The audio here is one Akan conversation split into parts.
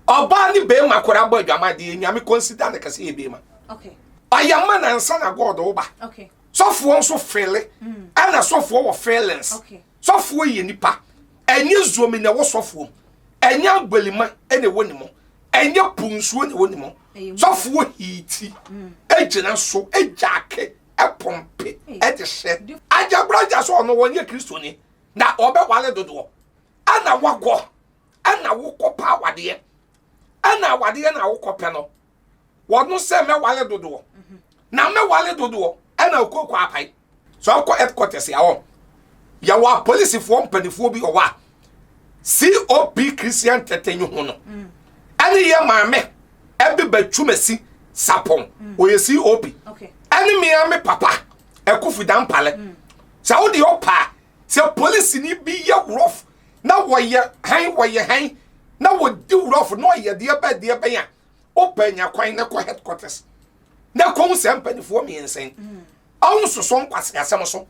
oba ni be makora bo adwama de nyame consider na kase e be ma okay ayama na nsa na god oba okay sofo nso fele ana sofo wo feelings okay sofo ye nipa enye zomi na wo sofo enye agbalima ene woni mo enye punsuo ne woni mo sofo hiti ejina so ejake epompe edehye Ajagurajah so no wonye Kristo ni na obe wale dodo ana wago ana wokopa wade ana wade na wokope no wonu se me wale dodo na me wale dodo ana okoko apai so ko headquarters ya wo ya wa police fo mpanifo bi owa COP Christian tetenyu ho no ani ye maame ebi batwumasi sapon oye COP okay ani me ame papa ekufu dan pale sa wo de opa se police ni bi ye rough na wo ye han na wo di rough no ye de ba ya opa nya kwan na ko headquarters na ko se mpanifo mi ensen awon soso nkwase asem so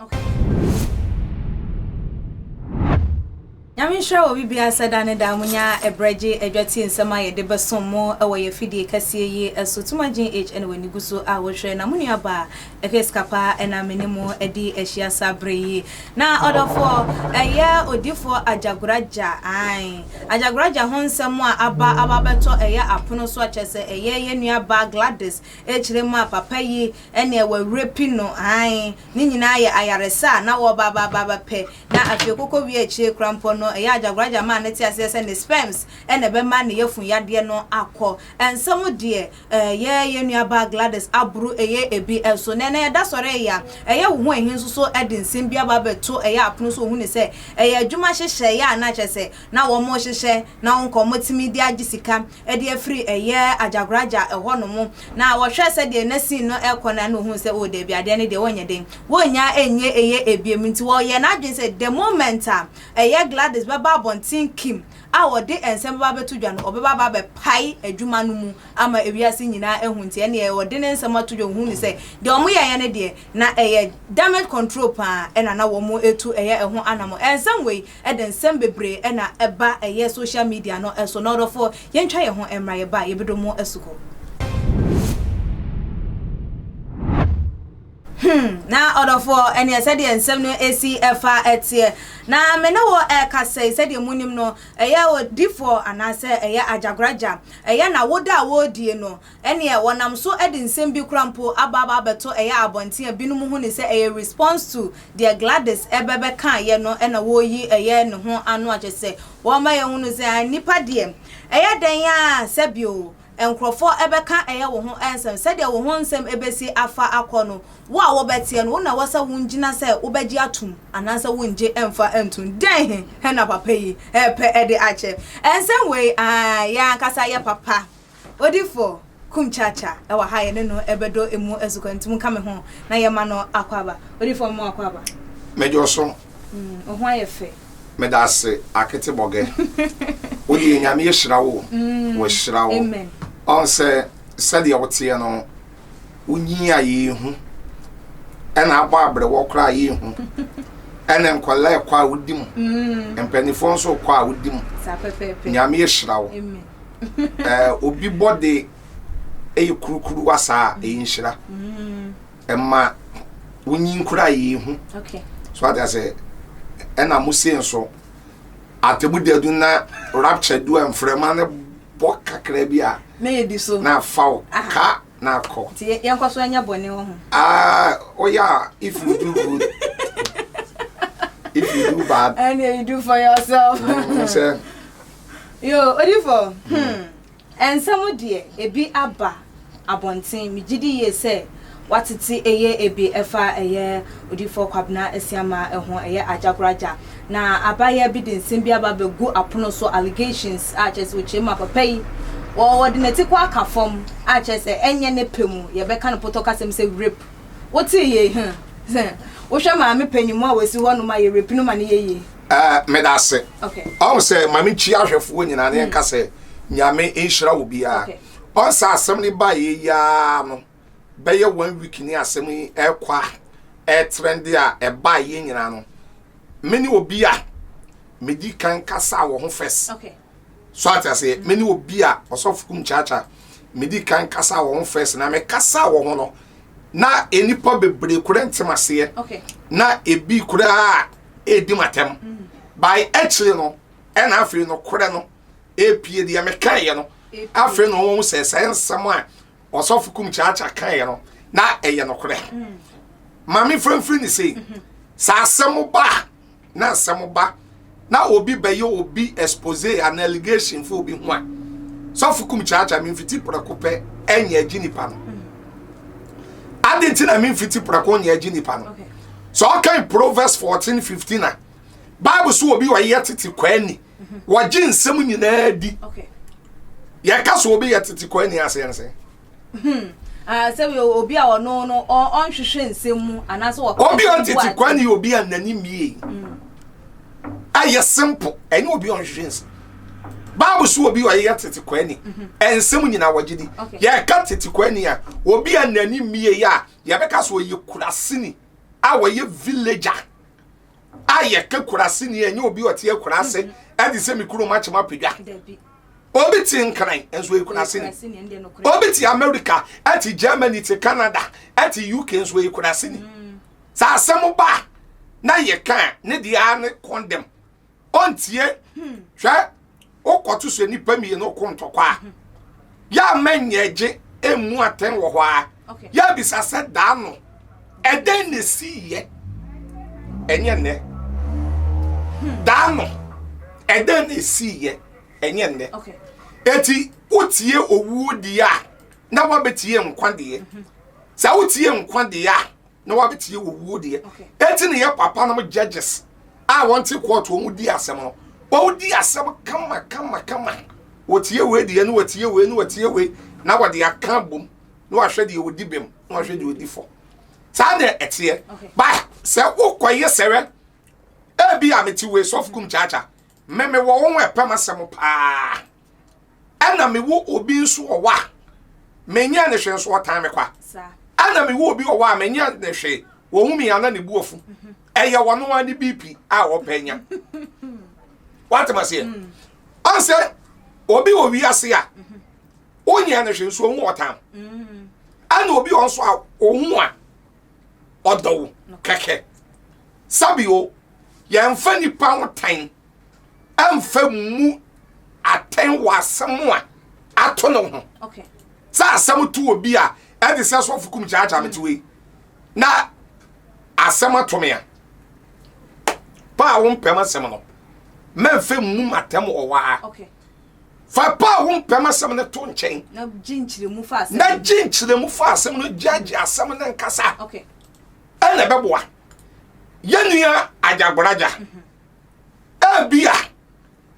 Nyame hwa obi bia sada ne da munya ebreje edwati nsema ye de besomo ewo ye fidie kase yi esotuma HN wani guso a wo hwe na munua ba ekeskapa ena menemo edi ehia sabre na odofo eye odifo Ajagurajah Ajagurajah ho nsemo a aba beto eye apono so achese eye ye nua ba Gladys echiremu a papa yi ene e wa repino ni nyina ye ayaresa na wo baba pe na afekoko wi echire krampo no Ajagurajah man neti asese ne sperms ene be man ne yefun yade no akọ ensem de ye nua ba Gladys aburu eye ebi eso ne da sore ya eye wo ehin so edinsem bia ba beto eye apono so hu ne se eye adwuma hyehye ya na kyese na wo mo hyehye na wonko motimi di agisika ede afiri eye Ajagurajah eho no mo na wo hwe se de nasin no ekona no hu se o de bia de ne de wonya den wonya enye eye ebiem nti wo ye na adwen se the moment eye Gladys baba bontin kim a wode ensem baba betudwa no obeba baba pai adwuma no mu ama ewiase nyina ehunti ene ye wode ne ensem atudwa hu ni se de omo ye ne de na eye damage control pa ena na wo mo etu eye eho anamo ensem we ede ensem bebre ena eba eye social media no eso no dofo ye ntwa ye ho emra ye ba ye bedomo esuko na odofo ene said the ensem no ACFA etie na me no kase said the munim no eya odifo anase eya Ajagurajah eya na woda wodie no ene wonam so edi nsem bi krampo ababa beto eya abonte binum hu ni se eya response to the Gladys ebebe kan ye no ena woyi eya ne ho anu agese wo ma ye hu no se nipa de eya den ya sebio enkrofo ebeka eye wo ho ensem said the wo ho nsem ebesi afa akono wo a wo betie no na wasa wungina se obeji atum anansa wunje emfa entun den he na papa yi pe ede ache ensem we ya nkasa ye papa odifo Kumchacha ewa haye ne no ebedo emu ezukantum kame ho na ye ma no akwaba odifo mo akwaba mejo so oho ayefe medase akete boge odi nyame yeshira wo wo shira wo amen on se said ya wotie no unyi aye hu ena agba abre wo kra aye hu ena nkwala kwa wodim empanifo nso kwa wodim sa pepepe nyame yeshira wo amen obi body kurukuru wasa eyinshira emma unyi nkura aye hu okay so that say ena musie nso atebudedu na rapture du emfrema ne boka krabia na yedi so na faw ka na ko ti yankwaso anya bone ho oh yeah, if you do good if you do bad and you do for yourself say yo odifo ensamo de ebi aba abonten migidi ye se watiti eye ebi efa eye odifo kwabna esiama eho eye Ajagurajah na abaya bi den simbia ba begu apono so allegations a chese we chema papa yi wo de neti kwa kafom a chese enye ne pemu ye beka no potoka sem se rape woti ye wo hwa ma me panimu a wasi ho no ma ye rape no ma ne ye medase okay on say mami chi ahwefo nyina ne nka se nyame enhira wo bia on sa asem ne ba ye ya no beye 1 week ni asem ekwa trend a eba ye nyina no meni obi a medi kan kasa wo ho first okay so ata say many obi a osofu Kumchacha medi kan kasa wo first na me kasa wo ho no na enipa bebre kura ntemase okay na ebi kura edi matem by actually no and afri no kura no epie dia me kan ye no afri no wo se nsam a osofu Kumchacha kan ye no na eye no kura mami frɛmfrɛ ni sei sa asɛm ba na asɛm ba na obi bɛyɛ obi expose an allegation for obi ho a sɔfo Kumchacha me mfiti prako pɛ ɛnyɛ agi nipa no adentina me mfiti prako nyɛ agi nipa no so okay Proverbs 14:15 a Bible so obi wɔyɛ tete kwani wɔgye nsɛm nyinaa di okay yɛ ka so obi yɛ tete kwani asɛ nse say we obi a ono no on hwehwe nsɛm mu anaso wo obi on tete kwani obi anani mie aye simple eni obi on hwehwe nsɛm Bible so obi wa ye tete kwani ensɛm nyina wagidi ye ka tete kwani a obi anani mie ya ye beka so ye kurasini a wo ye villager aye ka kurasini enye obi ote ye kurase adi se mikuru ma chema pedwa obi ti nkran enso ye kurasini obi ti America ati Germany ti Canada ati UK enso ye kurasini sa asɛm ba na ye kan ne dia ne condemn ontie hwɛ okoto so nipa mi no kontokwa ya manyeje emu aten wo hɔ a ya bisa sɛ da no ɛden ne siye enye ne da no ɛden ne siye enye ne eti wotie owu dia na wabetie nkwade sa wotie nkwade a na wabetie owu dia eti ne ya papa no judges a wanti court wo di asɛm no wo di asɛm kama wotie we die no wotie we na wode aka bom na wahwɛ de wodi bem na wahwɛ de wodi fo sa na etie ba sɛ wokoye sɛre e bi ameti we sof Kumchacha meme wo wo epam asɛm pa ana me wo obi nso wa menya ne hwe nso otan me kwa ana me wo obi wa menya ne hwe wo hu me ana ne buofu eye wono wa ne BP a wo panya what am I saying answer obi wo wi ase a onya ne hwe nso hu otan ana obi onso a ohu a odowo keke sabio yɛmfa nipa ho tan amfa mu aten wasɛm a ato no ho okay sa asɛm to obi a ɛde sɛ sɔfo Kumchacha metwe na asɛm ato me a pa wo mpɛm asɛm no memfa mu matam ɔwa okay fa pa wo mpɛm asɛm no to nkyɛn na ginchire mu fa asɛm na ginchire mu fa asɛm no gyagye asɛm no nkasa okay ɛna bɛboa yenua Ajagurajah ebia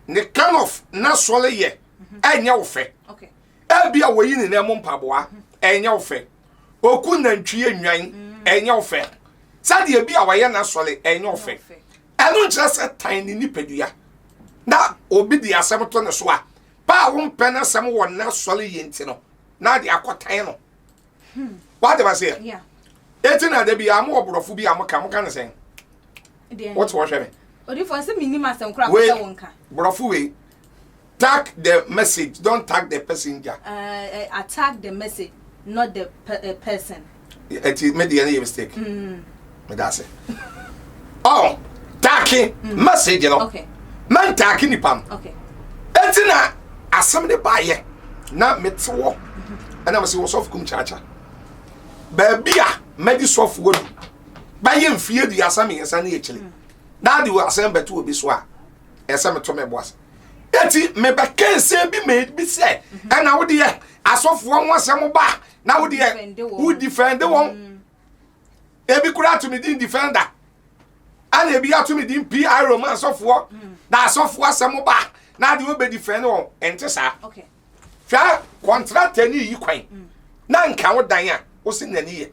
ne kind of na sole ye enya wo fe okay ebia wo yi ne na mo mpaboa enya wo fe oku nantwie nwan enya wo fe sade ebia wo ye na sole enya wo fe enu nkyere se tan ni nipadua na obi di asem to ne so a pa wo mpe na asem wo na sole ye nti no na de akotan no what do I say yeah etina de bia mo obrofo bi amoka ne sen what was me odi for say minimum asem kra ko say wonka brofo we tag the message, don't tag the passenger. Attack the message, not the person. It made any mistake. That's it. Oh, tagging message, you know. Okay. Man tagging the pam. Okay. Etina assembly buyer. Na metwo. And I was of Kumchacha. Babia, medi soft wood. Buy fear the assembly and sunny actually. Now you assemble to be swat. Assembly to me boss. Eti me ba ken se bi me bi se na wo de asofo won asem ba na wo de who defend won e bi kura to me din defender ana e bi ato me din PR romance asofo na asofo asem ba na de wo be defend won ente sa okay fa contract ni yi kwan na nka wo dan a wo se nani ye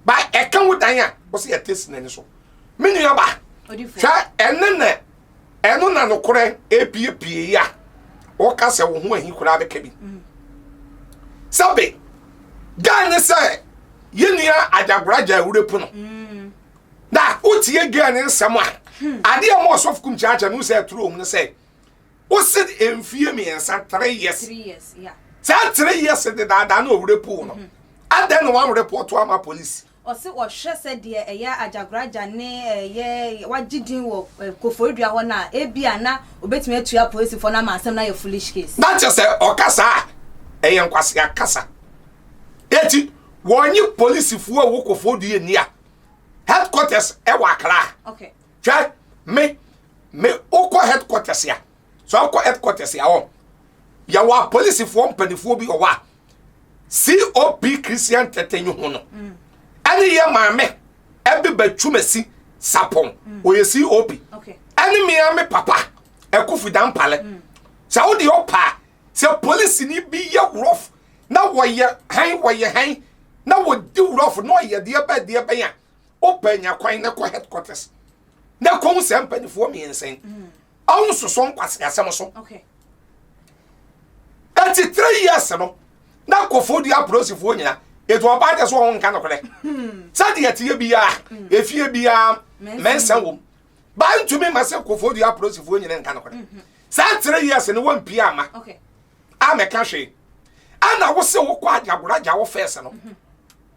ba e kan wo dan a wo se test nani so me nua ba fa enene eno na no kore epie ya o ka se wo ho ahi kura be ka bi sabe gan se yenua Ajagurajah wurepu no da utie gan nsam a ade am osof Kumchacha no se turo mu se What said in fear me and some 3 years? 3 years, yeah. So 3 years said that I know report. And then one report to our police. Or say what she said, dear, a year Ajagurajah ne what did you Koforidua wana Ebiana obet me to your police for na some na your foolish case. Not just a okasa a young kwasia kasa. Eti one you police if we walk of 4 years near headquarters Ewakra. Okay. Try me oko headquarters ya. So oko headquarters ya o. Ya wa police if one penny for be or wa. COP Christian tetenyu hono. Any year mame ebe betwumesi sapon o ye COP. Okay. Any me papa ekufu dan pale. Sa wo de opa se police ni bi ye rough na wo ye han na wo di rough no ye de be ya opa nya kwan na ko headquarters na ko se mpanifo mi ensen on so so nkwase asem so. Okay. 3 years no na ko fodi aprosifo nyina eto oba de so won kan no kore sadi etie bia efie bia mensa wom ba ntumi ma se ko fodi aprosifo nyina kan no kore sa 3 years no won pia ama. Okay. Ameka hwe ana wo se wo kwa Ajagurajah wo first no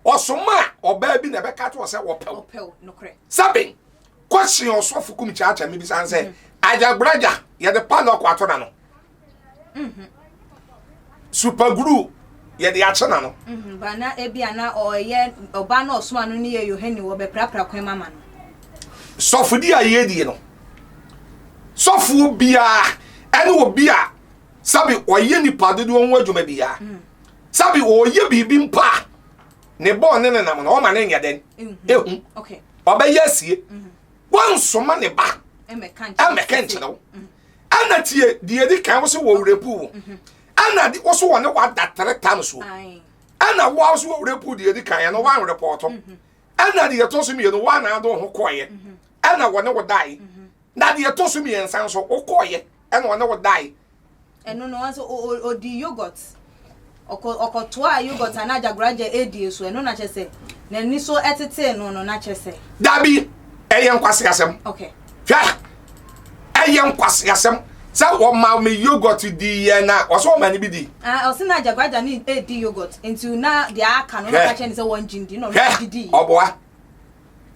osoma oba bi na be ka to se wo pel no kore sabi question osofu Kumchacha me bi san se Ajagurajah ye de palo kwa to na no super glue ye de ache na no bana Ebiana or ye oba na osoma no ne ye Yohani wo be prapra kwen mama no sofu di aye di no sofu bia ene wo bia sabi oye nipa de won adwuma bia sabi oye bibi mpa ne bo ne nam no o ma ne nya den ehu okay obaye asie wan soma ne ba emeka nche no ana tie die di kan wo se wo repu ana di wo so won wa da 3 times so ana wo so wo repu die di kan no wan report ana di to so mi no wa na do ho koye ana wo ne wo dai na di to so mi ensan so wo koye ana wo ne wo dai eno no so o di yogurt okotoa yogurt na Ajagurajah edi so eno na chese na ni so etete no na chese dabi eyen kwase asem. Okay. Hwa eyen kwase asem sa wo ma me yogurt di ye na wo so ma ni bi di o se na Ajagurajah ni edi yogurt into na dia aka no na kache ni se won jindi no di oboa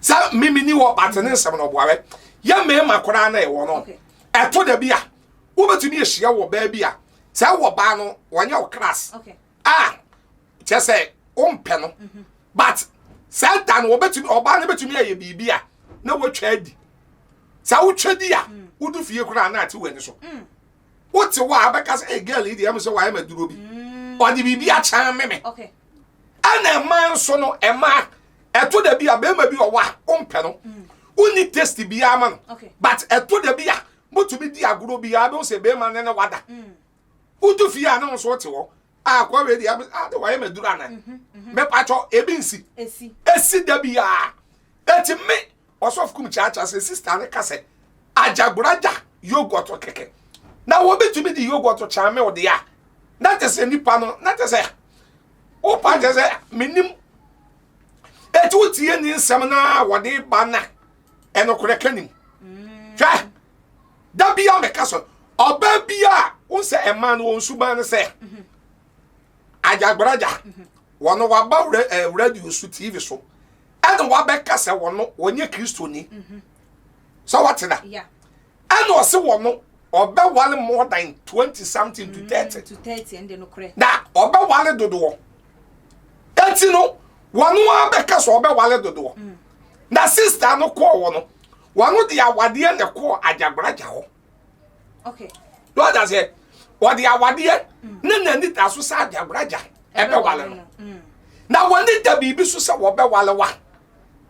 sa mimi ni wo patene nsem no oboa we ye me makora na e wo no eto da bia wo betumi ehia wo ba bia sa wo ba no wonya wo class okay chese ompe no but sa dan wo betumi oba na betumi aye bibia na wo twa di sa wo twa di a wo du fie kura na ati wani so wo ti wa abeka say girl idi am so wa ma duro bi o di bibia chan meme okay ana man so no ema eto da bia be ma bi o wa ompe no uni test bia ma no but eto da bia motumi di aguro bia be se be ma ne wada wo du fie a na so ti wo kwa we di a de wa ma duro ana me pacho ebinsi esi da bia eti me osof Kumchacha se sister ne kase Ajagurajah yogurt keke na wo betumi di yogurt cha me o de ya na te se nipa no na te se o pa te se minim eti wo tie ni nsem na wo de ba na eno kure kanim hwa da bia me kaso oba bia wo se ema no won suban ne se Ajagurajah wono wa ba radio su TV so and wa be kase wono wonye Kristo ni so what na yeah and o se wono obe wale more than 20 something to 30 and no kre na obe wale dodo enti no wono wa be kase obe wale dodo na sister no ko wono de awade ne ko Ajagurajah ho okay what does it what the awade ne na ni taso sa Ajagurajah ebe wale no na woni da bibi so se wo be wale wa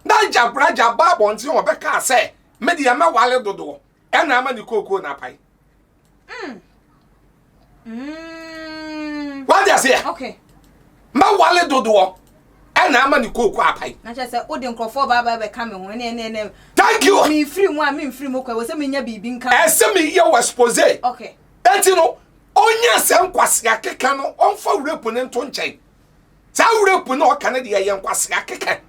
na Ajagurajah ba bonti wo be ka se me de ma wale dodo e na ama ni koko na pai what does it okay ma wale dodo e na ama ni koko apai na che se odi nkrofo ba be ka me ho ne thank you me free mu a me free mu kwa we se me nya bibi nka e se me ye wo expose okay enti no onya se nkwase akeka no onfa wurepu ne nto nchen sa wurepu no okane de ye nkwase akeka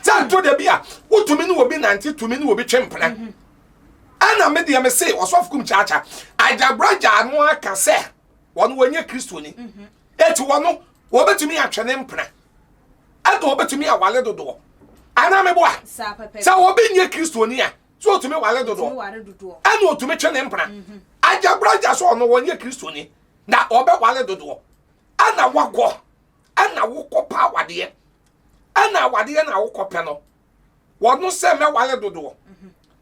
sa to de bia wotumi ne obi nante tumi ne obi twempena ana me de me say osof Kumchacha Ajagurajah no aka say wono wanye Kristoni eti wono wo betumi atwene mpena ado wo betumi awale dodo ana me boa sa wo benye Kristoni a so otumi wale dodo ana otumi twene mpena Ajagurajah so no wanye Kristoni na obe wale dodo ana wagwo ana wokopa wade ana wade na wokope no wono se me wale dodo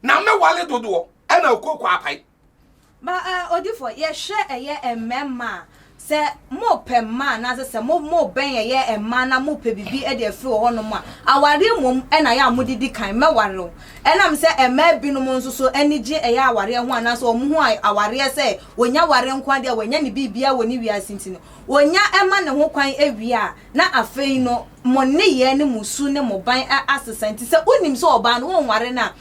na me wale dodo ana okoko apai ba odifo ye hwe eye emema se mo pema na se mo ben eye emma na mo pe bibi e de afri wo no mo aware mom e na ya modidi kan me ware enam se emma binom nso so anije eye aware ho ana so omo ho aware se wonya ware nkwa de wonya ne bibia woni wiase ntino wonya emma ne ho kwan awia na afei no mo ne ye ne musu ne mo ban asesante se onim so oba no wonware na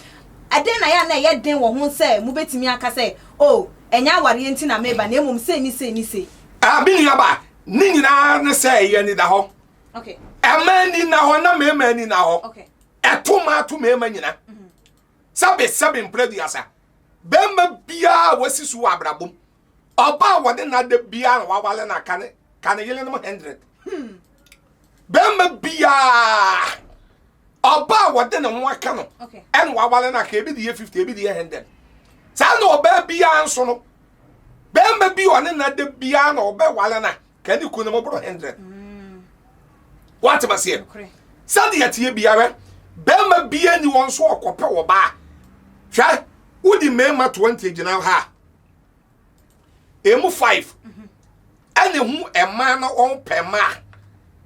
aden na ya na ye den wo ho se mu betimi aka se oh enya aware enti na meba na emom se ni se abini aba ni nyina ne se ye ni da ho okay emani na ho na mema ni na ho okay etoma to mema nyina sabe mprediasa bemma bia wasisu abrabom oba wode na de bia na wawale na kane yele no 100 bemma bia oba wode na nwaka no okay en wawale na ka ebi de 50 ebi de 100 sa na oba bia nso no bemma bi one na de bia na oba wale na kani ku na mo bro 100 what am I saying sa de yatie bia we bemma bia ni won so okope wo ba hwa udi mema 20 gina ha emu 5 ene hu ema na on pema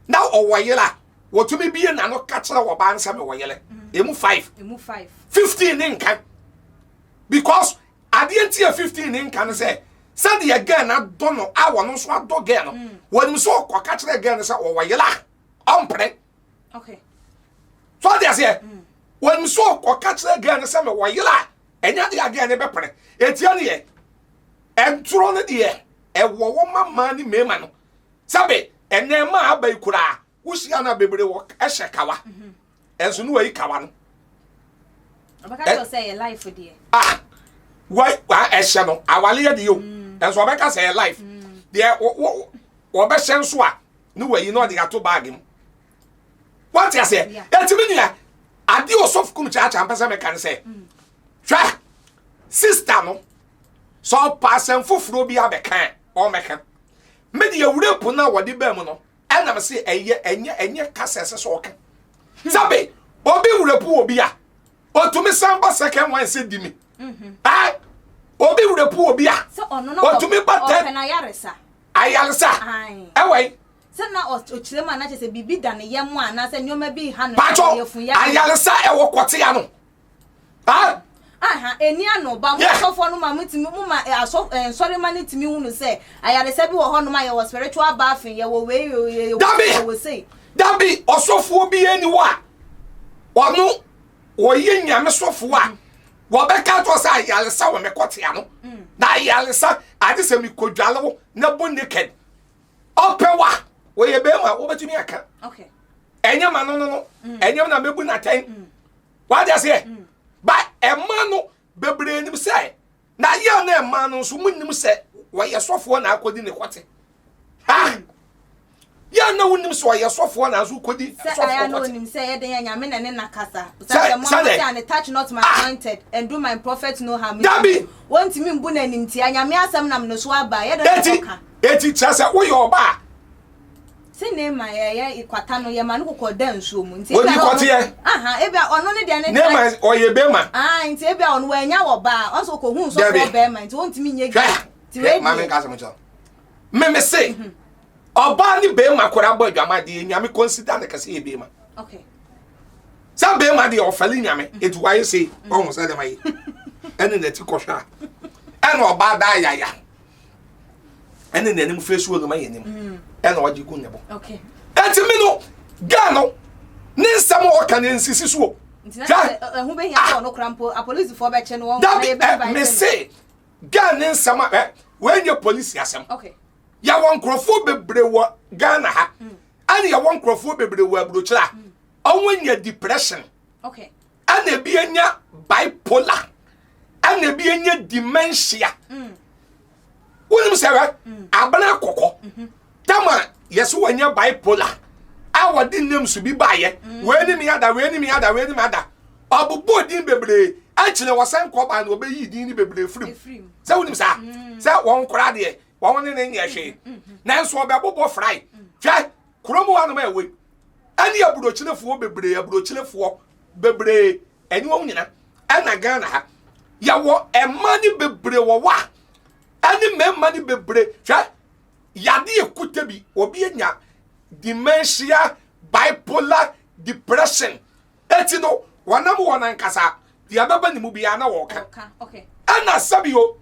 na owoyela wotumi bie na no kachira wo ba nsa me woyele emu 5 15 in kan because adienti 15 in kan say said the again na dono awo no so ado again no wonim so kwa kachira again say woyela ompre okay so they say wonim so kwa kachira again say me woyela enya de again e be pre etia ne ye entro ne de e wo mama ni mema no sabe enema abai kura wusia na bebre wo ehye kawa enso no yi kawa no abaka say life de wa ehye no awale ye de yo enso abaka say life de wo be hye nso a no wa yi no de ato bag mu what you say etimi nia ade osof Kumchacha ampasa me kan say hwa sister no so passen fufuro bi abekan o meka me de awure pu na wode ba mu no enam se enye kasese so oka sabe obi wure pu obi a otumi samba second one se dimi obi wure pu obi a so ono no otumi batte na yaresa ayalesa ewai se na ochirema na chese bibi da ne yemu ana se nyoma bi ha no yefun ya ayalesa ewo kote ya no eni ano ba mo sofo no ma mutimi mu ma aso sorry ma nitimi hunu se ayaresa bi wo ho no ma ye wo spiritual bathing ye wo we wo say dabi osofo bi eni wa onu wo ye nyame sofo a wo be ka to sa ayaresa wo me kote ya no na ayaresa ade se mi kodwale wo na bo naked opewa wo ye be ma wo betumi aka okay enya ma no enya na mebu na tan wa dia se ba emma no bebre nim say na ya na emma no so munnim say wo ye sofo na akodi ne kote ya na wonim so ye sofo na azu kodi sofo ya na wonim say ye den nyame na ne nakasa say mo say and touch not my anointed and do my prophet no harm dabi wonti mi mbu na nim ti nyame asem nam no so aba ye den ko ka eti chasa wo ye oba se ne ma ye ikwata no ye ma no kokoda nsuo mu nti woni kote ye ebia ono ne de ne ma oye be ma nti ebia ono wanya wo ba onso ko hu so ko be ma nti wonti mi nye gi ti we ma me ka se mo cho me say oba ni be ma kora bo adwama de nyame consider ne kase ye be ma okay sa be ma de ofali nyame etu wa ye say o say dem ayi ene na ti kohwa ene oba da yaya ene na nim face wo no ma ye nim ene waji ku nebo okay enti mi no ga no ni nsam o ka ne nsisi so ntina hu be hia no krampo a police for be che no won na ye be ba me say ga ni nsam when your police asem okay ya won krofo bebre wo Ghana ha ani ya won krofo bebre wo abrochira onwanya depression okay ana bi anya bipolar ana bi enye dementia wonim sewe abana kokko tama yeso wanya bipolar awodi nem su bi baye weni mi ada obubo din bebre anchine wasan ko ba na obeyi din ni bebre frim se wonim sa se won kora de won ne nye hwe na nso obebobo fry hwe kromo wa no ma ewe ani aburochilefuo bebre eni wo nyina ana Ghana ha yawo emani bebre wo wa ani memani bebre hwe yade ekuta bi obi enya dementia bipolar depression etino wanam wonan kasa dia baba ni mu bia na wo ka okay ana sabio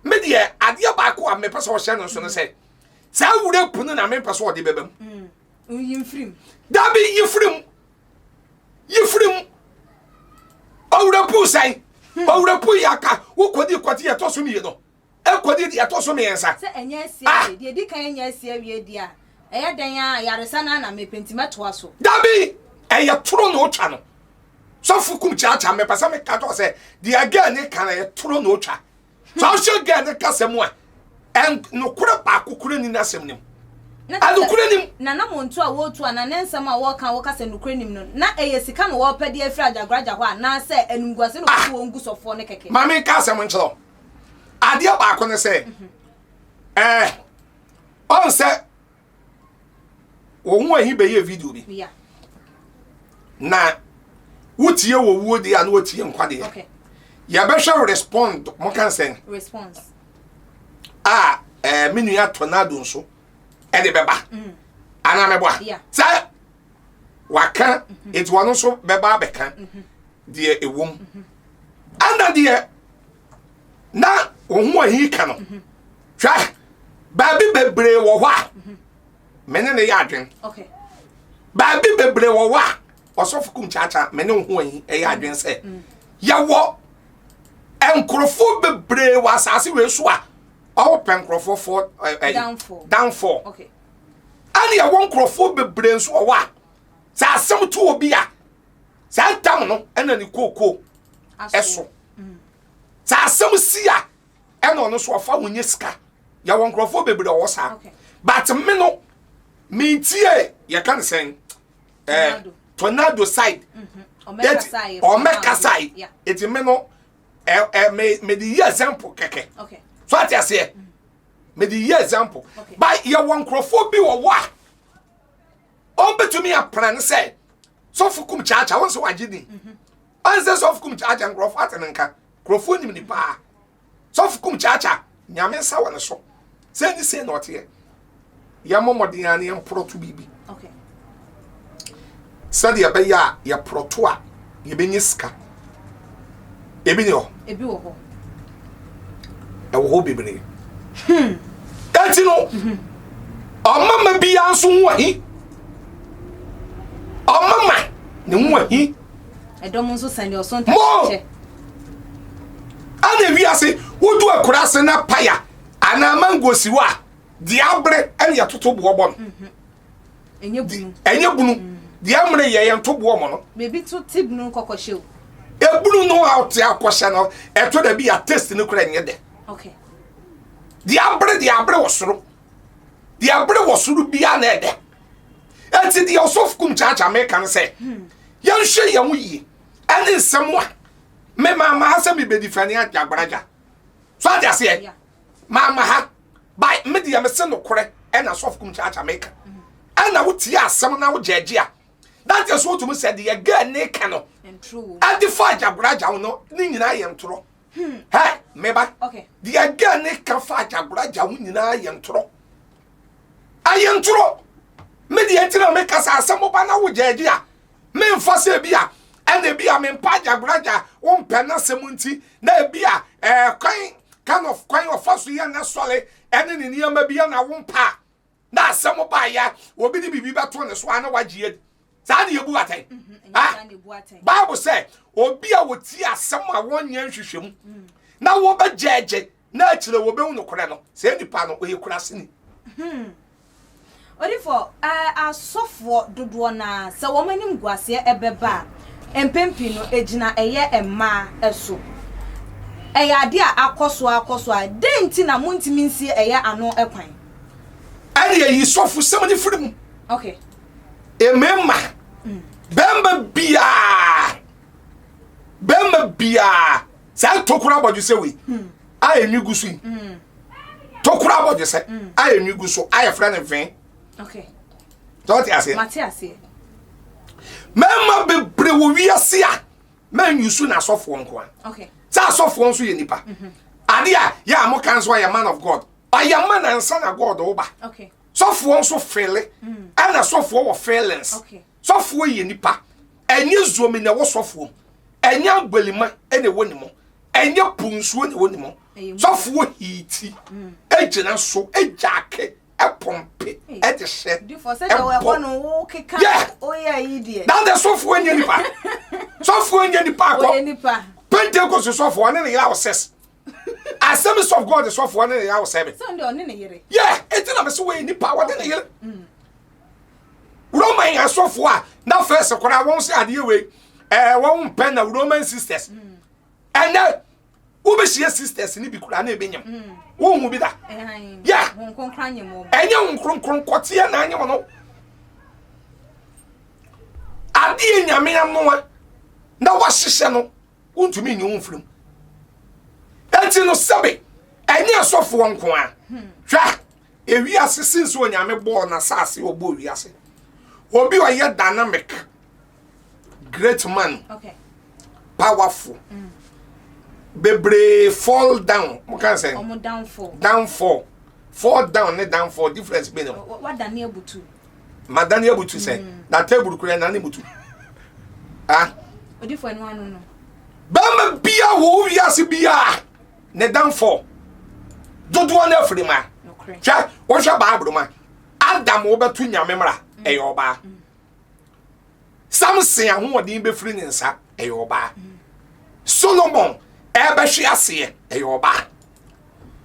me de ade ba ko a me pese wo hye no so no se sa wure punu na me pese wo de bebam yimfrim dabi yifrim owure pu sai owure pu yaka wo kodi ye to so mi no e kodi ye to so mi ensa se enya asia de di kan enya asia wie dia eya dan ya yaresa na me pentima to aso dabi eya turo no twa no so fu Kumchacha me pasa me ka to se de aga ni kan ye turo no twa so so ga de kasemu a en no kura pa kokura ni na sem nim na montu a wotu ana nensam a wo kan wo kase nukrenim no na eyesika no wo pede afira Ajagurajah ho na se enumguase no wo ngu sofo ne keke mama ka asem nchelo ade ba ko ne se on se wo hu ahi be ye video bi ya na wotie wo wo di an wotie nkwade okay ya be hwe respond mo kan sen response minu ya tornado nso ede beba ana meboa sa waka it wonu so beba beka de ewom anda de na ohun ahi ka no hwa babi bebre wo hwa mene ne ya adwen okay babi bebre wo hwa osofu Kumchacha mene ohun ahi e ya adwen se ya wo enkrofo bebre wa asase we so a all penkrofo for downfall okay ani ya won krofo bebre nso wa sa asem to obi a sa tam no ena ni koko eso sa asem si a ena no so fa wonye sika ya won krofo bebre wo sa but me no me tie ya kan sen tornado side omeka side it me no me the example keke okay so ati ase me the example by ya won krofo bi wo wa on betumi apran say so fu Kumchacha won so wagidi on say so fu Kumchacha krofo atenenka krofo nim ni pa so fu Kumchacha nyame sa won so say ni say not here ya momodi an yem proto bibi okay said ya be ya proto a ye benyiska ebi wo ho e wo bibiri etino omama bi anso ho ahi omama ne ho ahi edom nso sande osonta che ana wi ase wodu akura ase na paya ana mango siwa di abre en ya toto bo no enye bunu di amre ye ye to bo mo no bebi to tibnu kokoshew ebunu no out ya kwasha no eto da bi ya test ni kura nye de okay di abre wosuru bia na ede enti di osof Kumchacha me kan se yan hwe yan yi ene nsem a me mama ha se me be difani Ajagurajah so ade ase mama ha by me di am se no kore ena osof Kumchacha me kan ana wuti asem na wo jeje a that is what you said the girl ne kan no and true ade fa Ajagurajah no ni nyina ye ntoro hey meba okay the girl ne kan fa Ajagurajah wo nyina ye ntoro ayentro me di entira me kasa asemo ba na wo jeje a me mfa se bia ene bia me mpa Ajagurajah wo mpa na semunti na bia kind of aso ye na sole ene ni niam bia na wo mpa na asemo ba ya obi ni bibi beto ne so ana wagie sa de yebu atai Bible say obi a woti asemo a wonye nhwehwem na wo ba jeje na akire wo be hu no kore no se nipa no oye kura sini Odifo asofo dodo na se wo manim guase ebeba empempi no ejina eye emma eso eya de a akoso a denti na muntimi nsi eya ano ekwan ani yi sofo sem ni firim okay emema bemba bia sa tokura bodu se we aye nwigu so tokura bodu se aye nwigu so aye friend ven okay don't ase mate mema bebre wo wiase a man yusu na sofo nko an okay sa sofo nso ye nipa ade a ya mo kan so ya man of God aya man ansa na God wo ba okay sofo nso fele ana sofo wo feelings okay sofo ye nipa enye zomi na wo sofo enye agbelima ene woni mo enye punsuo ne woni mo sofo hiti ejina so ejake epompe edehye do for say we won wo keka oya yidie na de sofo enye nipa sofo enye nipa ko nipa Pentecost sofo ne ya osses Assemblies of God sofo ne ya osebe so nde one ne yere yeah etina be so we nipa wo ne yere Roman asofo a na first kwara won se ade we won pen na Roman sisters and wo be share sisters ni bi kura na ebenyam wo hu bi da yeah won konkranye mo enye won kronkron kote na anye mo no ade nyame amwa na wa hihye no untumi nyi wonfrim enti no sabe enye asofo nko a hwa ewi asese nso nyame bo na sase obo wi ase obi o ye dynamic great man okay powerful bebre fall down mo kan say fall down ne downfall difference be no what Daniel butu madani abutu say na table kure na ne butu ah odi fo enu anu no bama bia wo wi ase bia ne downfall dodo na afrima cha wo hwa ba abroma adam wo betu nyame mra eyoba Samson ahodin be firi ne nsa eyoba Solomon ebehwe ase eyoba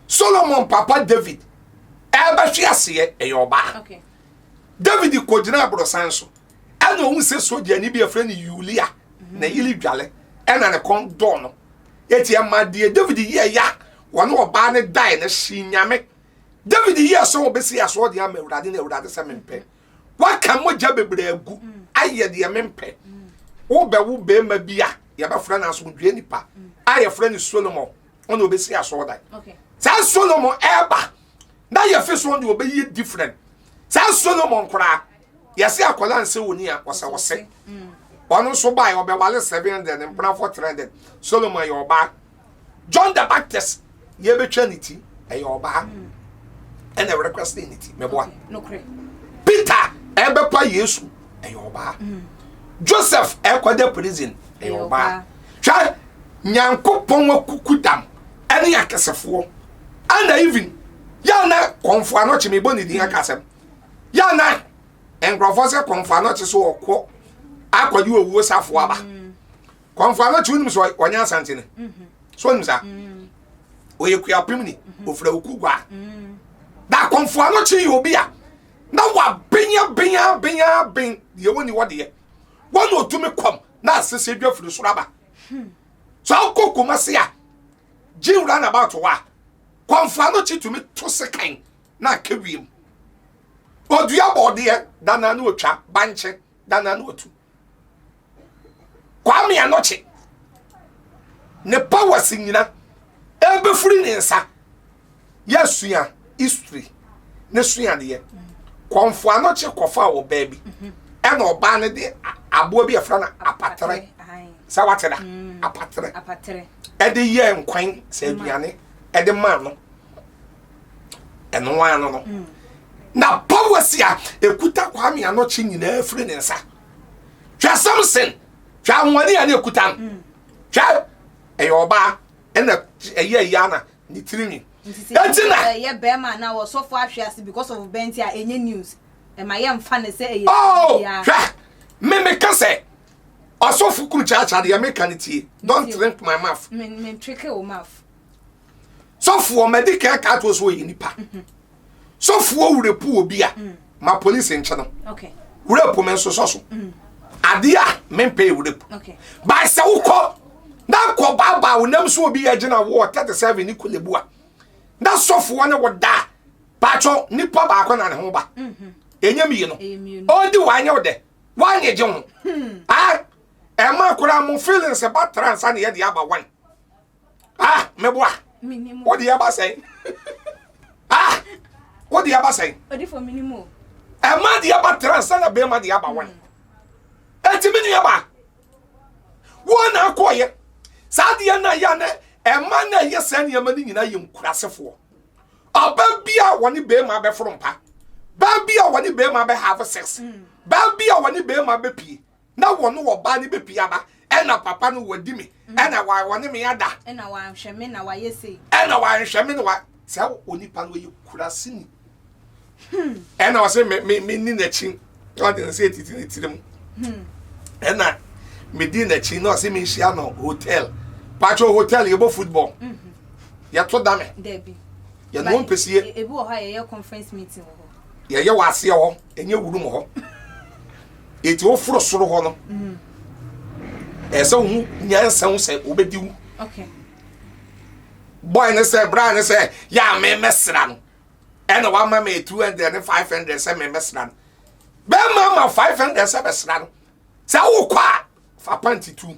Solomon papa David ebehwe ase eyoba okay David ko gina abrosan so ana ohun se soja ni bi afre ni Yulia na yili dwale ena ne kon do no eti amade David ye ya wono oba ne dai na shinyame David ye so obesi aso de amawurade na awurade se mempe waka moja bebre agu aye de mempe wo be ma bia ye ba fra na so dwe nipa aye fra ni Solomon ono obesi aso dai okay sa Solomon eba na ye fe so on obeyi different sa Solomon kura yesi akola nse woni a wose ono so bai obewale 700 mpra 400 Solomon ye oba John the Baptist ye betwanity ye oba and a request unity meboa no kre Peter ebepa Yesu ye oba Joseph ekwade prison ye oba hwa nyankopon akukudam ene yakesefo ana even yana konfo anoche me boni din akasem yana engrofo se konfo anoche so okwo akwadi owo safo aba konfo anoche unim so onya santene so nim sa oyekuya pimni ofra okugwa da konfo anoche yobi a na wa benya ye woni wode ye won otumi kom na asese dwafuru so aba so akokoma se a jiwra na about wa konfo anoche tumi to sekan na kewiem odua bode dana na otwa banche dana na otu kwame anoche ne power sinyina ebe free ne nsa yesua history ne sua de konfo anoche kofa wo baby e na oba ne de abo bi efra na apatre sa wateda apatre e de ye nkwan sa aduane e de man no eno wan no na power sia ekuta kwame anoche nyina free ne nsa twa Samson twa nwani ya na ekuta twa eyoba ena eye yana ni tirimi entina ye bema na wo so for ahwease because of benti a enye news e ma ye mfa ne se eye ya me can say osofu Kumchacha de mekanity don't drink my mouth me trick your mouth so for medical card was we nipa so for wurepu obi a ma police nche no okay wurepu men so ade a men pay wurepu okay by se wukọ na ko baba wonam so obi agina wo 37 ni kulebua na sofo ne woda pacho nipa ba akona ne ho ba enyam yi no odi wanye wode wanye je ho ema kura mo feelings about trans and ye aba one meboa what the aba say what the aba say odi for minimum ema the aba trans and be ma the aba one etimi ni aba wona akoye sadia na ya na ema na ye san ye ma ni nyina ye nkurasefo aba bia woni be ma be frompa ba bia woni be ma be have sex ba bia woni be ma be pie na wono wo ba ni be pie aba ena papa no wadi me ena wa woni me ada ena wa nhweme na wa yesi ena wa nhweme na wa sa onipa no ye kurase ni ena wa se me ni na chi o de se titi ni tirim ena me di na chi no se me hia no hotel pacho hotel ye bo football ya to dame debi ya no mpesie ebi wo ha ye conference meeting wo ye wase ho enye wuru mo ho eti wo furo soro ho no ese hu nyansa hu se obedi wu okay boy ne say bra ne say ya me mesra no ena wa ma me 200 and 500 say me mesra no be ma 500 say mesra no say wo kwa fa panty 2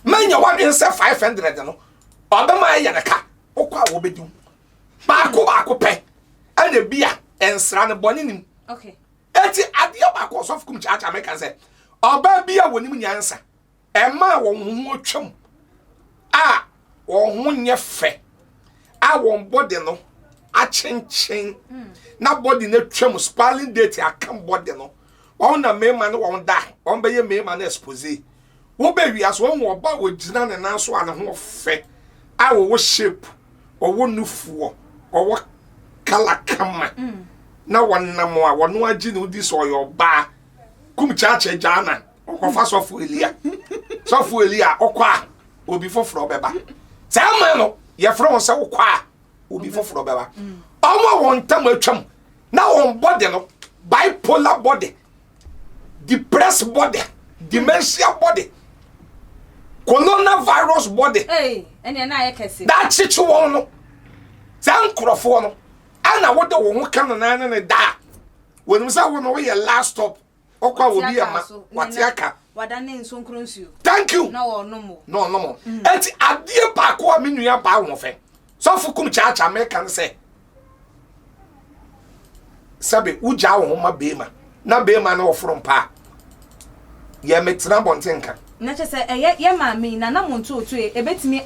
manya wa den say 500 no obe ma ya ne ka wo kwa wo bedi wu ba ko pe ena bia ensra no boni nim okay eti adia ba ko so Kumchacha make can say oba bia wonim nyansa ema wo hu twam wo hu nye fe won body no a chenchen na body na twam spelling date akam body no won na mema no won da won be ye mema na expose wo be wi aso won oba wo gina ne nan so an ho fe wo shape wo nufuo wo kala kama na wonnamo a wono agi no di so yo ba Kumchacha jana okofa sofo elia okwa obi foforo beba se ama no ye fro se okwa obi foforo beba omo won tam atwam na won body no bipolar body depressed body dementia body coronavirus body ene na ye kese that chichi won no san krofo no ana wodo wo ho kan na ne da wonum sa wo no we last stop okwa wo bi ama watiaka wadane nso nkronsuo thank you na wo no mo enti adie pa ko a menua ba wo fe so fu Kumchacha me kan se sabe uja wo ma beema na beema na wo from pa ye metra bontenka na che se ye ma mi na monto otu ebetimi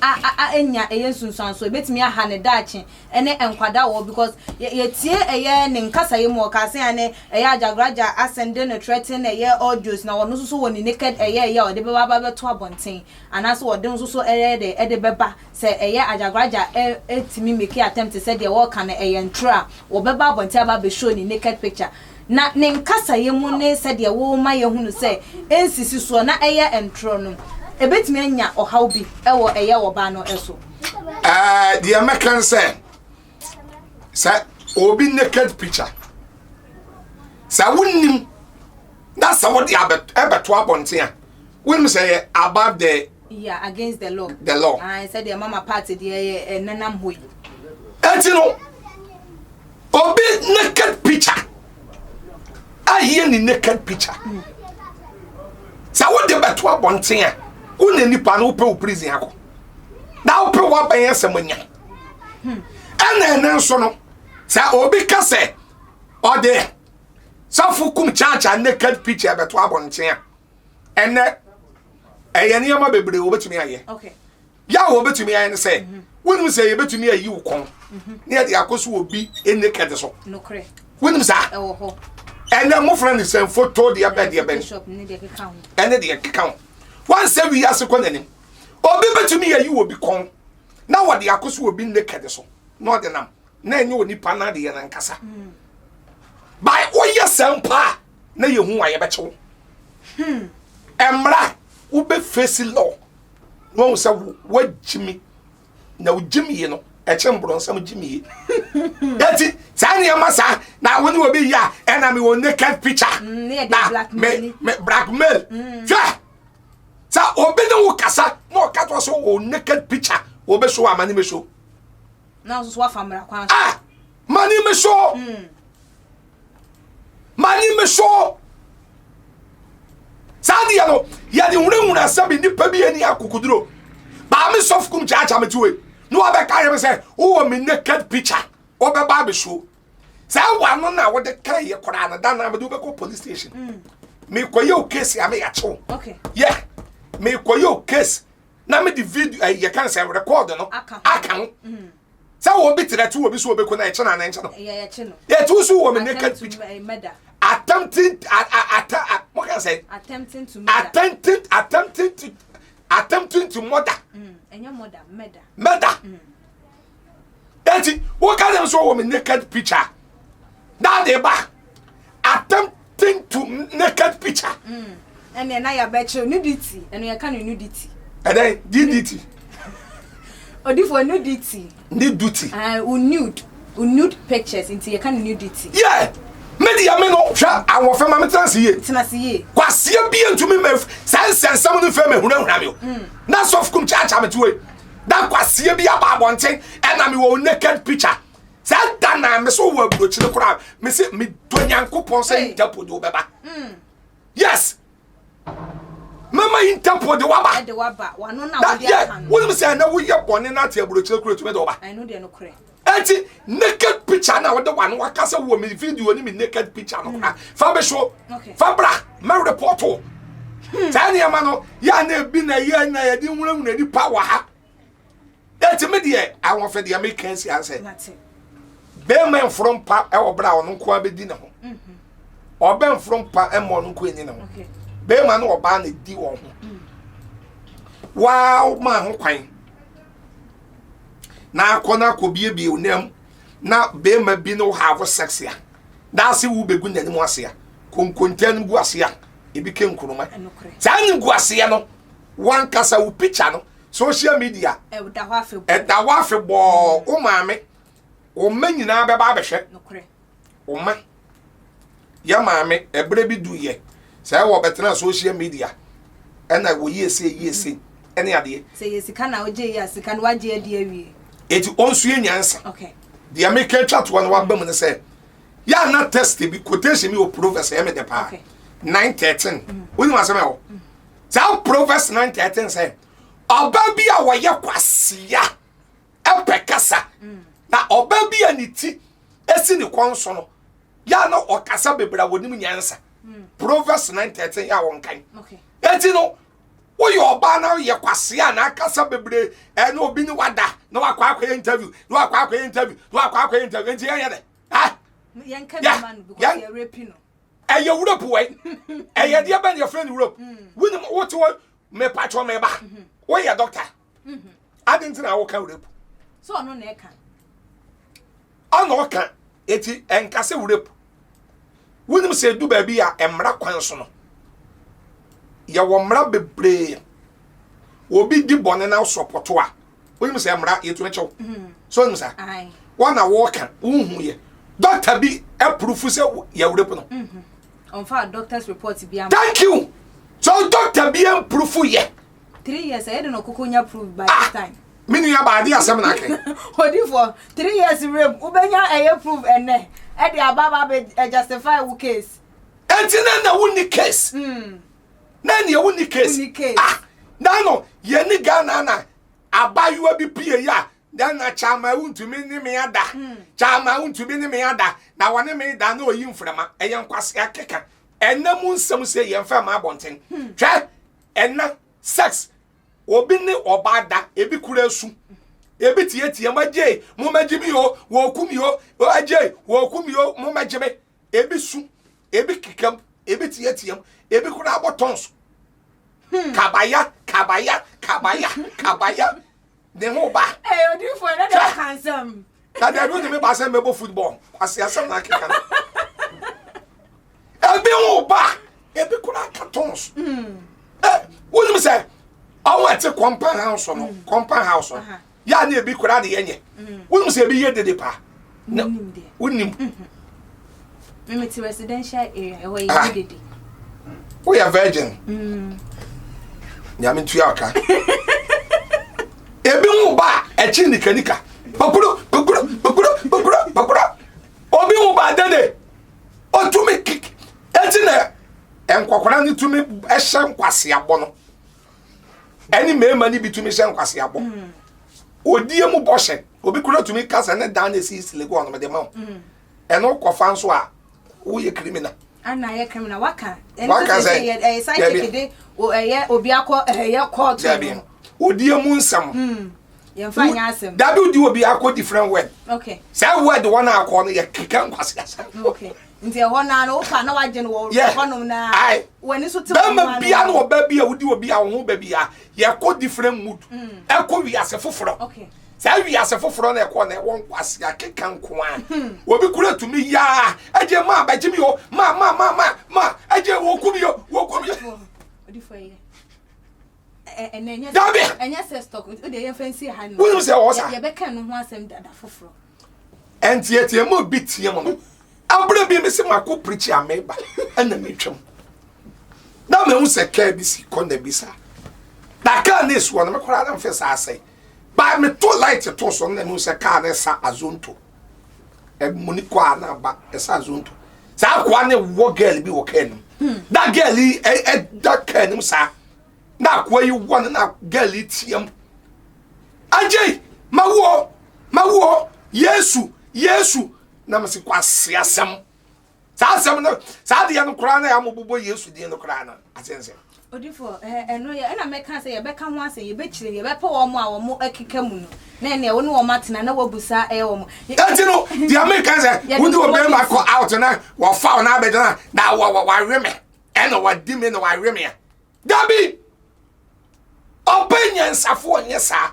enya nsunsuan so ebetimi aha ne daachi ene enkwada wo because ye tie ne nkasa ye mo ka se ane Ajagurajah asende no threaten audios na wono so woni naked o de beba be to abonten anaso wo de so de beba se Ajagurajah etimi make attempt se de wo ka na ntra wo beba abonten aba be show ni naked picture na ne nkasa ye mu ne se de wo ma ye hunu se ensisi so na entro no ebetimi anya ohaw bi wo ba no eso the American say obi naked picture sa wonnim na sa what ebeto abonten a wonnim say above the against the law I said the mama party the nanam hoyi etino obi naked picture hear ni naked picture sa wo de beto abonten a wo na nipa no pe prison akọ na wo pe wa ban yasamanya ene so no sa obi ka se ode so fu Kumchacha naked picture beto abonten a ene eyene yama bebre wo betumi aye okay ya wo betumi aye ne se wonu se ye betumi ayi wo kon ne de akoso obi naked so no kre wonu sa ewo ho ene mo friend se photo de abed de ben shop ne de keka ho ene de keka ho wan se wi asekọ nanim obi betumi ayi wo bi kon na wo de akoso obi naked so no de nam na enye oni pa na de ye na nkasa by oye sempa na ye hu aye bechewo emra wo be face law no se wo jimi na wo jimi ye no chembro some Jimmy. Yeti, Sanya Massa, now when you will be ya, and I will naked picture. Blackmail. So, Obeno Cassa, no cat was so naked picture. Obeso, a money show. Now, swap from Ah, money me show. Money me show. Sandiano, ya the room as something nippy any akukudro. But I'm soft Kumchacha me to it. No other kind say, oh, I'm naked picture. Or the barber show. Say, one on now what the carry a corana done. I do go police station. Me quayo case, I may at home. Okay. Yeah. Me quayo case. Now me the video, you can't say record, no? I can't. So, what bit that two will be so big when I channel and channel. Yeah, channel. Yeah, two so woman naked picture. Attempting, what can I say? Attempting to murder. And your mother, Murder. That's it. What kind of show woman naked picture? Now they back. Attempting to naked picture. And then I bet you nudity, and you can't nudity. And then nudity. Or for nudity. Nudity. Nude pictures into your kind of nudity. Yeah. Media men no hwa awon fema metanse ye tenase ye kwase bia ntumi mef sense nsam no fema hunahuna me na soft Kumchacha metwe da kwase bia ba abonten ena me wo naked picture say da na me so wo abrochi ne kura me se me donyankopon say interpol de obeba yes mama interpol de waba wano na wo dia kan wo me say na wo ye bone na te abrochi ne kura tumi de oba I know they no kure enti naked picture na wode wan wakasa wo me video ni me naked picture no fa be show fa bra me report o tani ama no ya na bi na ya na ya di nwura di power ha enti me de awon fe de American si answer be men from pa e wo bra won ko abedi ne ho oben from pa e mo no ko eni ne ho be man no oba na di wo ho wow ma ho kwan na akona ko biebie onem na be ma bi no have sex ya da se wo begu nani mo ase ya konkontan gu ase ya e bi ken kuruma san gu ase ya no wan kasa wo picture no social media e da ho afe bo o maame o manyina be ba behwe o ma ya maame ebre bi duye sai wo betena social media ena wo yese ene ade say yesika na oje ya sika na waje ade awie eti onsu enyansa okay the American chat one wa bam ne say ya na test bi quotation mi o Proverbs e me de pa 9:13 woni ma say me o say Proverbs 9:13 say oba bi a wo ye kwasia e pekasa na oba bi a niti esi ni kwanso no ya na okasa bebra wonim nyansa Proverbs 9:13 ya won kan okay eti no wo yo oba na ye kwasia na akasa bebre e na obi ni wada na wakwa akwa interview na wakwa akwa interview nti ya de ha yen kan man because you rape no e ye Europe we e ye de ban your friend Europe wini what me patcho me ba wo ye doctor adin na wo kan Europe so no na e kan ono kan eti enkase Europe wini se du ba bi a emra kwan so no ya wo mra bebre obi di bone na support a woni se mra yetu echo so ni sa ai wana wo kan unhu ye doctor bi approve se ya Europe no on fa doctor's report bi am thank you so doctor bi approve ye 3 years I don't know kokonya prove by this time mini ya ba di asem na ke odi for 3 years rape ubenya eye prove ene e di ababa be justify wo case entina na woni case nani ya woni case na no ye ni Ghana na abayuwa bi pie ya dan na chama untumi ni me ada chama untumi ni me ada na wone me da na oyi mframa eye nkwase akeka enam nsem se ye mfa ma abonten hwe enna sex obi ni obada ebi kura su ebi tie maje mo maji bi ho wo kumi ho aje wo kumi ho mo maje me ebi su ebi kikam ebi tie ebi kura abotons kabaya de ho ba odi for na dey handsome na dey do me ba say me bo football asem na kika ebi ho ba ebi kura cartons woni me say awo ate compound house no ya na ebi kura de yenye wonu se ebi ye dede pa wonim Mimiti residential area where you did it. We are virgin. Nyame ntua aka. Ebi mu ba echi nikanika. Bakuro. Obi mu ba dede. Otumi kik. Eti na enkwakwana ni tumi ehye nkwase abo no. Eni mema ni bitumi hye nkwase abo. Odie mu boshe. Obi kura tumi kasa ne dan na si silego on me de ma. Eno kofa nso a wo ye criminal. Ana ye criminal waka. Waka say psychic de obi akọ court. Odie mu nsam. Ye fa nya asem. Dabi odi obi akọ different word. Okay. Say word one akọ no ye kika nkwase asa. Okay. Nti ho na no fa na waje no wo honom na. Wani so te wo. Ba bia no ba bia odi obi a wo ba bia ye kọ different mood. Ekọ wi ase foforo. Okay. Say we as a foforo na ekọ na won kwase akeka nko a obi kura tumi ya aje ma ba jimi o ma aje wo kubi yo odi fo ye enya se stock o de ye fancy ha no wo say o sa ye be kan no ho asem dada foforo entie mo bitie mo no abra bi me se mako preach ameba na me twem na me hu se ka bi si ko na bi sa da ka na esu no me kora na mfe sa asai ba me to light to so na mu se ka na sa azonto e muni kwa na ba esa azonto sa kwa ne wo girl bi wo kan that girl that kan sa na kwa yi won na girl tiam ajay mawo yesu na me se kwa siasem sa asem na sa de ya no kra na ya mo bobo yesu de no kra na asense Odifo eno ye na meka say ye beka ho ase ye bechire ye bepa wo mo a wo mo akika mu no na ene wo no wo matena na wabusa wo mo enti no the Americans say we do obey ma call out na wo fa na abeda na wa reme eno wa di me na wa reme ya dabi opinion safo onye sa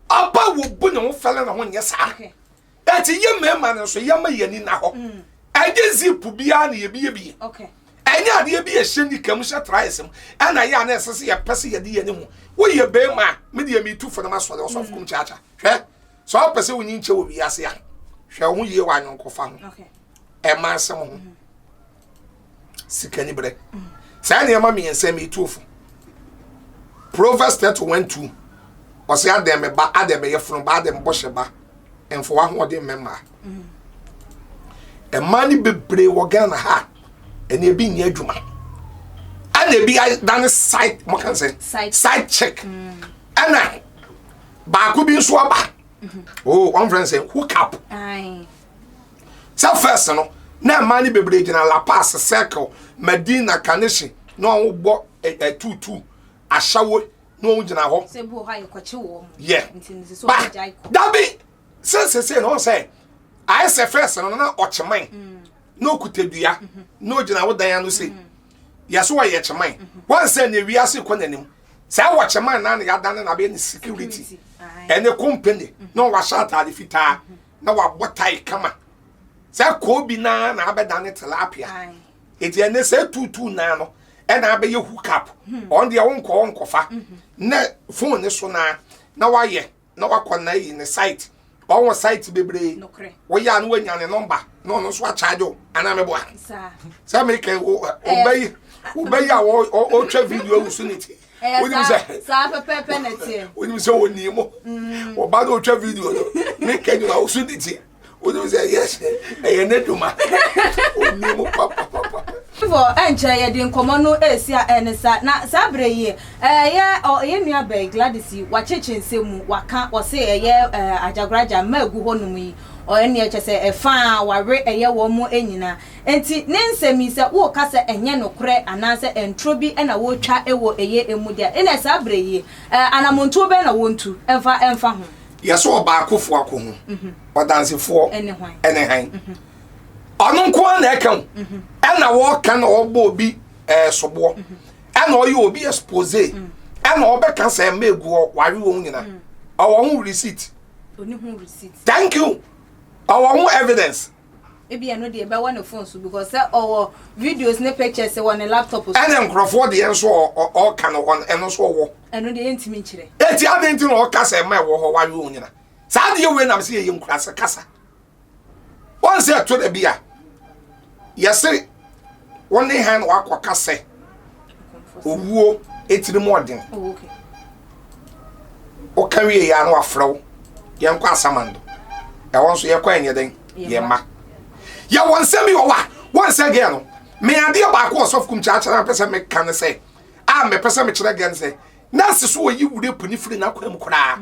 oba wo bu ne wo fele na ho onye sa enti ye mema no so ye ma yani na ho aje zipu bia na ye bi okay enya de bi ehye ni kam hye traisem ana ya na esese ye pese ye de ye ne mu wo ye be ma me de mi tu for na maso de so of Kumchacha hwe so pese wo nyi nche wo bi ase ya hwe ho ye wa nyonko fa ho okay e ma asem ho sikani bre sa na ma mi ensem mi tufu Proverbs 31:2 o se adem ba adem ye funu ba adem bo hye ba enfo wa ho de memma e mani bebre wo Ghana ha and you being your juma. And they be done a side, what can say? Side check. And I Baku being swab. Oh, one friend say, hook up. Aye. So, first, now money be bridge in a La Paz circle, Medina Kanishi, no what a 2-2, a shower, no general. Yeah. But that be, say, no say, I say first, and not watch your mind. No kutedua no gina wo dan no say yeso wa ye cheman wan say na wiase konanim say wa cheman na ya dan na be ni security ene company no wa shata de fita na wa botai kama say ko bi na abedan tilapia eti ene say 22 na no ena abe ye hook up on de won kofa na phone ni so na wa ye na wa kona yi ne site on site bebre wo ya no wanya ne number no so a charge o ana me boa sa me ke obey a o twa video usunity woni say sa pepe na tie woni say woni mo o ba do twa video no me ke you usunity woni say yes e ne duma woni mo papa for enche ye din komo no esi a enesa na sabre ye ye nua be Gladys wa chechense mu waka o se ye Ajagurajah magu honum yi o ene eche se efa ware eye wo mu enyina enti ne nsemi se wo ka se enye nokre anase entro bi na wo twa ewo eye emudia ene sabre ye anamonto be na wontu emfa ho yeso ba akofo akohu o dansefo ene hwan onu nko na ekan ena wo kan obo bi sobo ena oyi obi expose ena obeka se megu ware wo nyina owo hu receipt oni hu receipt thank you our own evidence Ebi no dey be one phone so because our videos ne pictures on a laptop so. And then crofo dey enso all can on enso wo. Eno dey ntimi nkire. Eti adenti no o kasa ma wo ho wa yo nyina. Sa de we na se ye nkurasa kasa. One say to the bia. Yesi one hand wa kwaka se. Owuo etiri mo odin. Oh okay. O kawie ya no afrew. Ye nkwa asamando. Ya won so ye kwa enye den. Ye ma. Ya won se mi wo wa. Won se ge no. Me ade ba ko of Kumchacha na pese me kan se. Me pese me kire gen se. Na se so yi wure puni firi na kwa mu kura.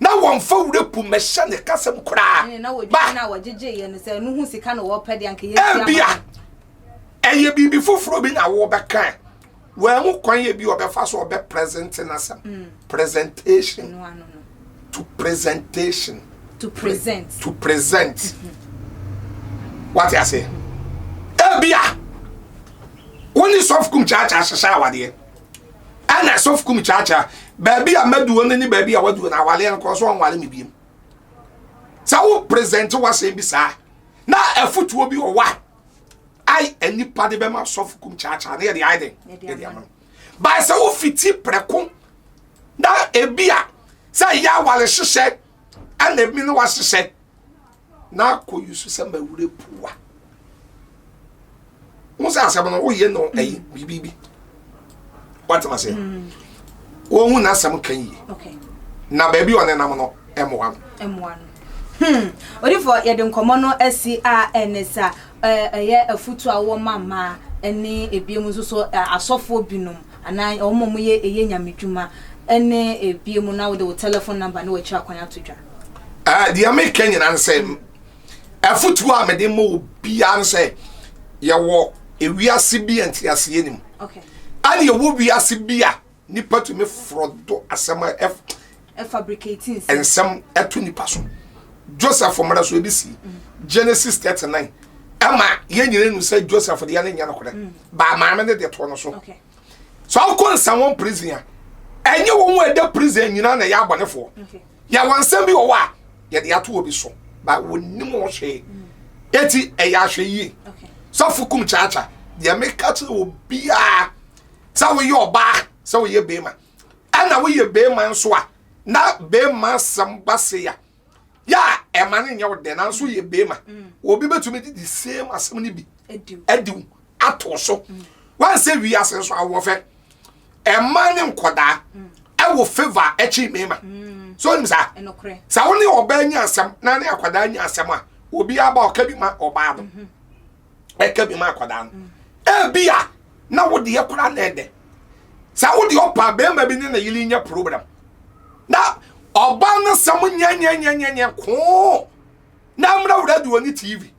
Na won fa wure pu me hye ne kasam kura. Na wo dwa na wo jeje ye no se no hu sika no wo pede anka ye sia. Bia. Eye bibi foforo bi na wo be kan. Wa mu kwan ye bi obefa so obe present na sam. Presentation. No. To presentation. To present. To present. What you say? Bia. Only soft Kumchacha shasha wade. Ana soft Kumchacha. Baby amadu oni ni baby awadu na wale nko so wale me biem. Sa wo present wa say bi sa. Na afutuo bi wo wa. Ai enipa de be ma soft Kumchacha na ye de aiden. Ye de am. Ba sa wo fiti preko. Na ebia sa ya wale hyehyɛ ana mi no wa hyehyɛ na ko yusu se ma wure puwa. Musa asem no wo ye no ayi bibibi. What am I saying? Wo hu na asem kan yi. Okay. Na ba bi one nam no M1. Odi for ye de nkomo no asi a enesa ye afutu a wo mama ene ebiem so asofo binom ana omomo ye eye nyamedwuma ene ebiem na wo de telephone number na wo kira kwan atodwa. The American and say afutu a me de mo bia no say ye wo ewiase bi entiase enim. Okay. Ani ye wo wiase bia nipa to me frodo asema fabricating and some eto nipa so. Joseph from Maraso ABC, Genesis 39. Emma, ye nyere say Joseph for the ane nyana kore. Ba ma me de to no so. Okay. So how come someone prison? Enye wo mu e de prison nyina na ya abonefo. Okay. Ya wansam bi wo wa, ye de ato obi so. Ba wonim wo hwe. Eti e ya hwe yi. Okay. So fukum chacha, de make catch obi a. Sa wo ye oba, sa wo ye bema. Ana wo ye bema nso a, na bema sam base ya. Ya emane nya wo de na nso ye bema. Obi betumi di the same asem ni bi. Edu ato so. Wan say wi ase so awo fe. Emane nkoda e wo favor echi mema. So nim sa. Enokre. Sa wo ne oba nya asem na ne akwada nya asem a obi aba oka bi ma oba do. Eka bi ma akwada no. E bia na wo de yakura na ede. Sa wo de opa bema bi ne na yili nya program. Na oba no sam nya ko na mra wura du oni TV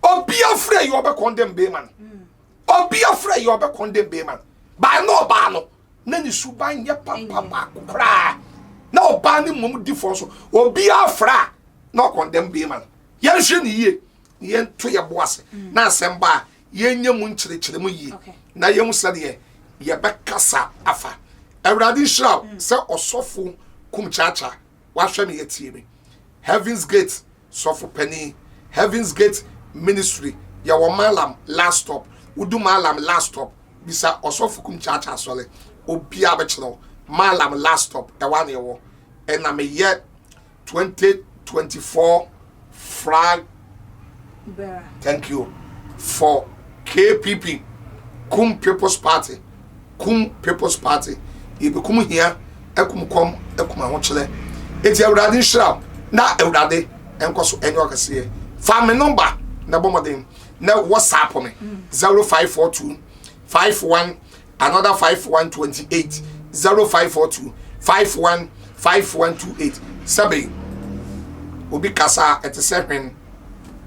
obi afre you obe condemn be man obi afre you obe condemn be man ba no ba no na ni suban ye papa kra na oba ni mom di for so obi afra na condemn be man ye hwe ni ye to ye boase na asemba ye nya mu nkyere mu yi na ye mu sade ye be kasa afa awradi shra se osofo Kumchacha, wahwe me yetie me. Heaven's Gate, Sofo Penny, Heaven's Gate Ministry, ya wo malam last stop, udu malam last stop, bisa Osofo Kumchacha sole, obi abechelo, malam last stop, e wane wo. And na me ye 2024 flag. Thank you for KPP, Kum People's Party, Kum People's Party. You become here. Ekum kom ekum ahochere eti awrade nhira na awrade enkoso enyo akase family number na bomodin na WhatsApp me 0542 51 another 5128 0542 51 5128 sabe obi kasa ete7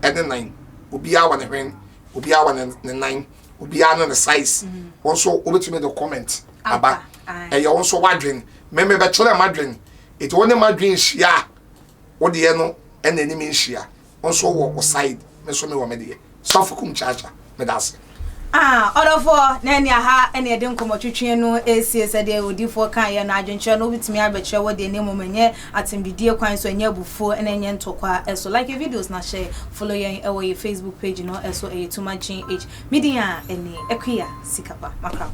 ene 9 obi awa ne hwen obi awa ne 9 obi ana ne size also obetime the comment aba e yo so wadwen meme be chere madwen it woni madwen hia wo de no enani me hia onso wo side me so me wo me de Sofukum Chacha me das Odofo na nya ha ene ede nkomotwetwe no esi de odifo kan ye na adwenche no bitimi abekye wo de nemu menye atimbidie kwan so nya bufuo ene nye ntokwa eso like videos na share follow yen ewo Facebook page no eso Tumachin H media ene ekuya sikapa makra